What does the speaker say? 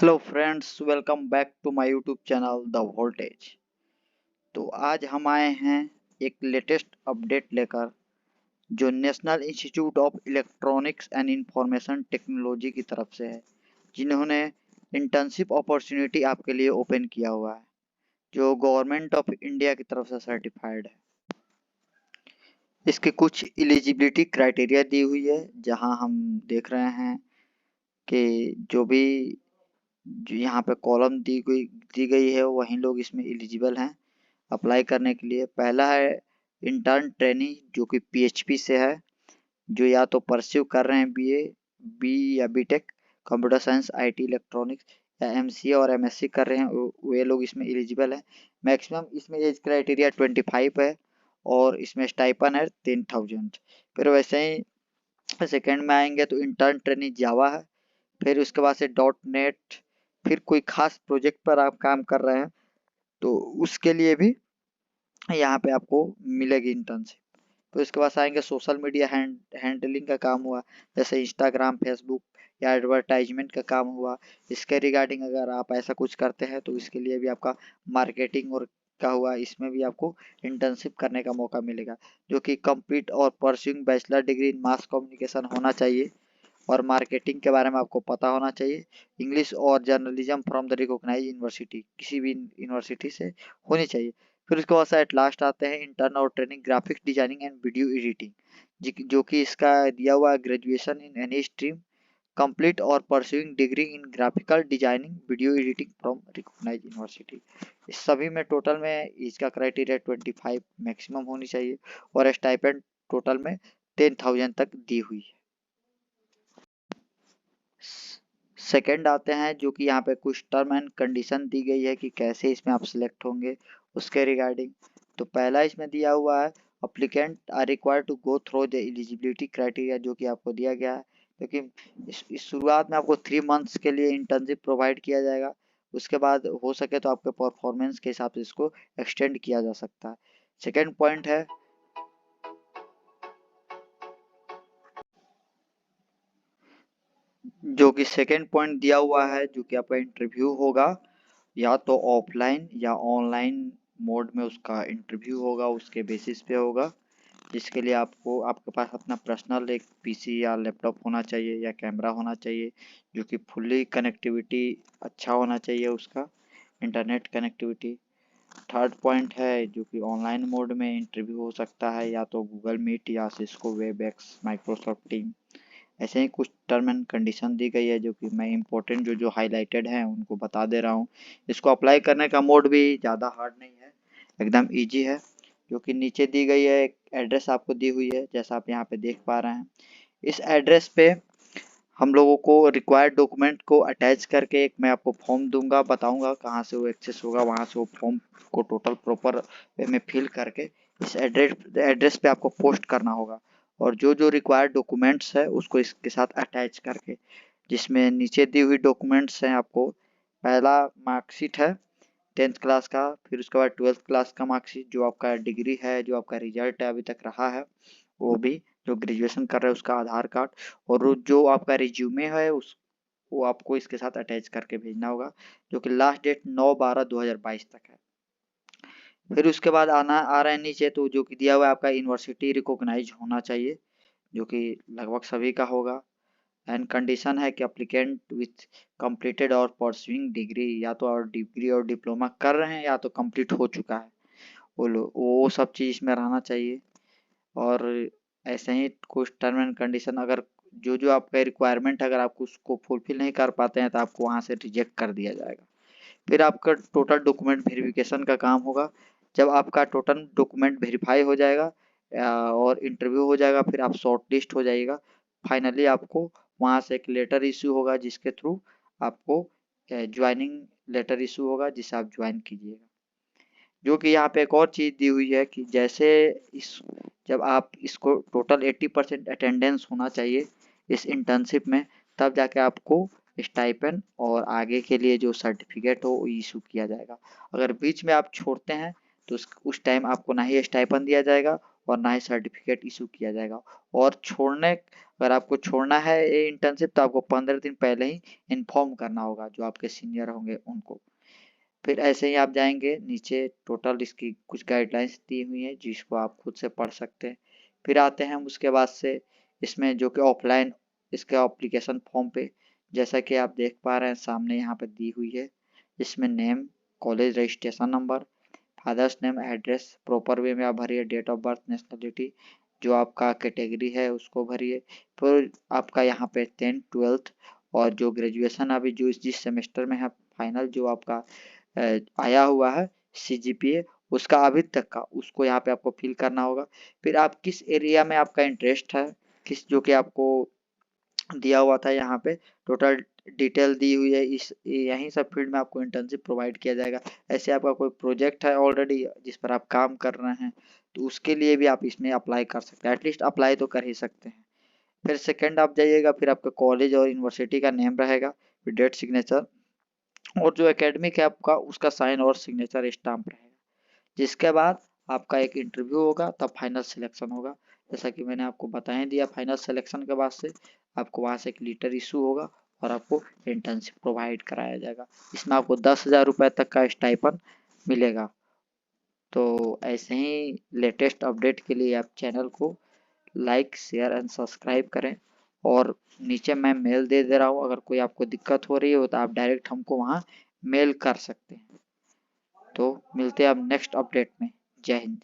Hello friends, welcome back to my YouTube channel the voltage. तो आज हम आए हैं एक लेटेस्ट अपडेट लेकर, जो national institute of electronics and information technology की तरफ से है, जिन्होंने इंटर्नशिप अपॉर्चुनिटी आपके लिए ओपन किया हुआ है, जो गवर्नमेंट ऑफ इंडिया की तरफ से सर्टिफाइड है। इसके कुछ एलिजिबिलिटी क्राइटेरिया दी हुई है, जहां हम देख रहे हैं कि जो यहाँ पे कॉलम दी गई है वही लोग इसमें एलिजिबल हैं अप्लाई करने के लिए। पहला है इंटर्न ट्रेनी, जो कि पीएचपी से है, जो या तो परस्यू कर रहे हैं बीए, बी या BTech, computer science, IT, electronics, या एमसीए और एमएससी कर रहे हैं, वे लोग इसमें एलिजिबल हैं। मैक्सिमम इसमें एज क्राइटेरिया 25 है और इसमें स्टाइपन है 10,000। फिर वैसे ही सेकेंड में आएंगे तो इंटर्न ट्रेनी जावा है। फिर उसके बाद से डॉट नेट। फिर कोई खास प्रोजेक्ट पर आप काम कर रहे हैं तो उसके लिए भी यहाँ पे आपको मिलेगी इंटर्नशिप। तो इसके बाद आएंगे सोशल मीडिया हैंडलिंग का काम हुआ, जैसे इंस्टाग्राम, फेसबुक या एडवर्टाइजमेंट का काम हुआ। इसके रिगार्डिंग अगर आप ऐसा कुछ करते हैं तो इसके लिए भी आपका मार्केटिंग और का हुआ, इसमें भी आपको इंटर्नशिप करने का मौका मिलेगा, जो कि कंप्लीट और pursuing bachelor degree in mass communication होना चाहिए और मार्केटिंग के बारे में आपको पता होना चाहिए। इंग्लिश और journalism from the recognise university, किसी भी यूनिवर्सिटी से होनी चाहिए। फिर उसके बाद एट लास्ट आते हैं इंटर्न और training graphics designing and video editing, जो कि इसका दिया हुआ graduation in any stream complete और pursuing degree in graphical designing video editing from recognise university. इस सभी में टोटल में इसका क्राइटेरिया 25 मैक्सिमम होनी चाहिए और स्टाइपेंड टोटल में 10,000 तक दी हुई है। सेकंड आते हैं, जो कि यहाँ पे कुछ टर्म एंड कंडीशन दी गई है कि कैसे इसमें आप सिलेक्ट होंगे उसके रिगार्डिंग। तो पहला इसमें दिया हुआ है, applicant are required to go through the eligibility criteria, जो कि आपको दिया गया है, क्योंकि इस शुरुआत में आपको 3 मंथ्स के लिए इंटर्नशिप प्रोवाइड किया जाएगा। उसके बाद हो सके तो आपके परफॉर्मेंस के हिसाब से इसको एक्सटेंड किया जा सकता है। सेकेंड पॉइंट है, जो कि सेकेंड पॉइंट दिया हुआ है, जो कि आपका इंटरव्यू होगा या तो ऑफलाइन या ऑनलाइन मोड में उसका इंटरव्यू होगा, उसके बेसिस पे होगा, जिसके लिए आपको आपके पास अपना पर्सनल एक पीसी या लैपटॉप होना चाहिए या कैमरा होना चाहिए, जो कि फुल्ली कनेक्टिविटी अच्छा होना चाहिए उसका, इंटरनेट कनेक्टिविटी। थर्ड पॉइंट है, जो कि ऑनलाइन मोड में इंटरव्यू हो सकता है, या तो गूगल मीट या सिस्को वेबएक्स, माइक्रोसॉफ्ट टीम। ऐसे ही कुछ टर्म एंड कंडीशन दी गई है, जो कि मैं इंपॉर्टेंट जो हाईलाइटेड हैं उनको बता दे रहा हूँ। इसको अप्लाई करने का मोड भी ज़्यादा हार्ड नहीं है, एकदम इजी है। जो कि नीचे दी गई है, एक एड्रेस आपको दी हुई है, जैसा आप यहाँ पे देख पा रहे हैं। इस एड्रेस पे हम लोगों को रिक्वायर्ड डॉक्यूमेंट को अटैच करके एक मैं आपको फॉर्म दूंगा, बताऊंगा कहाँ से वो एक्सेस होगा, वहाँ से वो फॉर्म को टोटल प्रॉपर वे में फिल करके इस एड्रेस पे आपको पोस्ट करना होगा, और जो रिक्वायर्ड डॉक्यूमेंट्स है उसको इसके साथ अटैच करके, जिसमें नीचे दी हुई डॉक्यूमेंट्स हैं आपको। पहला मार्कशीट है 10th क्लास का, फिर उसके बाद 12th क्लास का मार्कशीट, जो आपका डिग्री है, जो आपका रिजल्ट है अभी तक रहा है वो भी, जो ग्रेजुएशन कर रहे हैं उसका आधार कार्ड, और जो आपका रिज्यूमे है उस वो आपको इसके साथ अटैच करके भेजना होगा, जो कि लास्ट डेट 9/12/2022 तक है। फिर उसके बाद आना आ रहा है नीचे, तो जो कि दिया हुआ है आपका यूनिवर्सिटी रिकॉग्नाइज होना चाहिए, जो कि लगभग सभी का होगा। एंड कंडीशन है कि अप्लीकेंट विथ कंप्लीटेड और परस्यूइंग डिग्री, या तो और डिग्री और डिप्लोमा कर रहे हैं या तो कंप्लीट हो चुका है, वो लोग वो सब चीज़ इसमें रहना चाहिए। और ऐसे ही कुछ टर्म एंड कंडीशन, अगर जो आपका रिक्वायरमेंट अगर आप उसको फुलफिल नहीं कर पाते हैं तो आपको वहाँ से रिजेक्ट कर दिया जाएगा। फिर आपका टोटल डॉक्यूमेंट वेरिफिकेशन का काम होगा। जब आपका टोटल डॉक्यूमेंट वेरीफाई हो जाएगा और इंटरव्यू हो जाएगा, फिर आप शॉर्ट लिस्ट हो जाइएगा। फाइनली आपको वहाँ से एक लेटर इशू होगा, जिसके थ्रू आपको ज्वाइनिंग लेटर इशू होगा, जिसे आप ज्वाइन कीजिएगा। जो कि यहाँ पे एक और चीज़ दी हुई है कि जैसे इस जब आप इसको टोटल 80% अटेंडेंस होना चाहिए इस इंटर्नशिप में, तब जाके आपको स्टाइपेंड और आगे के लिए जो सर्टिफिकेट हो वो इशू किया जाएगा। अगर बीच में आप छोड़ते हैं तो उस टाइम आपको ना ही स्टाइपेंड दिया जाएगा और ना ही सर्टिफिकेट इशू किया जाएगा। और अगर आपको छोड़ना है ये इंटर्नशिप तो आपको 15 दिन पहले ही इन्फॉर्म करना होगा जो आपके सीनियर होंगे उनको। फिर ऐसे ही आप जाएंगे नीचे, टोटल इसकी कुछ गाइडलाइंस दी हुई है जिसको आप खुद से पढ़ सकते हैं। फिर आते हैं हम उसके बाद से इसमें जो कि ऑफलाइन इसके एप्लीकेशन फॉर्म पे, जैसा कि आप देख पा रहे हैं सामने यहाँ पे दी हुई है। इसमें name, college registration number, father's name, address proper way में आप भरिए, डेट ऑफ बर्थ, नेशनलिटी, जो आपका कैटेगरी है उसको भरिए। फिर आपका यहाँ पे 10th 12th और जो ग्रेजुएशन अभी जो जिस सेमेस्टर में है फाइनल जो आपका आया हुआ है CGPA उसका अभी तक का उसको यहाँ पे आपको फिल करना होगा। फिर आप किस एरिया में आपका इंटरेस्ट है, किस जो कि आपको दिया हुआ था यहाँ पे टोटल डिटेल दी हुई है, इस यहीं सब फील्ड में आपको इंटर्नशिप प्रोवाइड किया जाएगा। ऐसे आपका कोई प्रोजेक्ट है ऑलरेडी जिस पर आप काम कर रहे हैं तो उसके लिए भी आप इसमें अप्लाई कर सकते हैं, एटलीस्ट अप्लाई तो कर ही सकते हैं। फिर सेकंड आप जाइएगा, फिर आपका कॉलेज और यूनिवर्सिटी का नेम रहेगा, फिर डेट, सिग्नेचर और जो एकेडमिक है आपका उसका साइन और सिग्नेचर स्टाम्प रहेगा। जिसके बाद आपका एक इंटरव्यू होगा, तब फाइनल सिलेक्शन होगा। जैसा कि मैंने आपको बता ही दिया, फाइनल सिलेक्शन के बाद से आपको वहाँ से एक लेटर इशू होगा और आपको इंटर्नशिप प्रोवाइड कराया जाएगा। इसमें आपको 10,000 रुपये तक का स्टाइपन मिलेगा। तो ऐसे ही लेटेस्ट अपडेट के लिए आप चैनल को लाइक, शेयर एंड सब्सक्राइब करें। और नीचे मैं मेल दे रहा हूँ, अगर कोई आपको दिक्कत हो रही हो तो आप डायरेक्ट हमको वहाँ मेल कर सकते हैं। तो मिलते हैं अब नेक्स्ट अपडेट में। जय हिंद।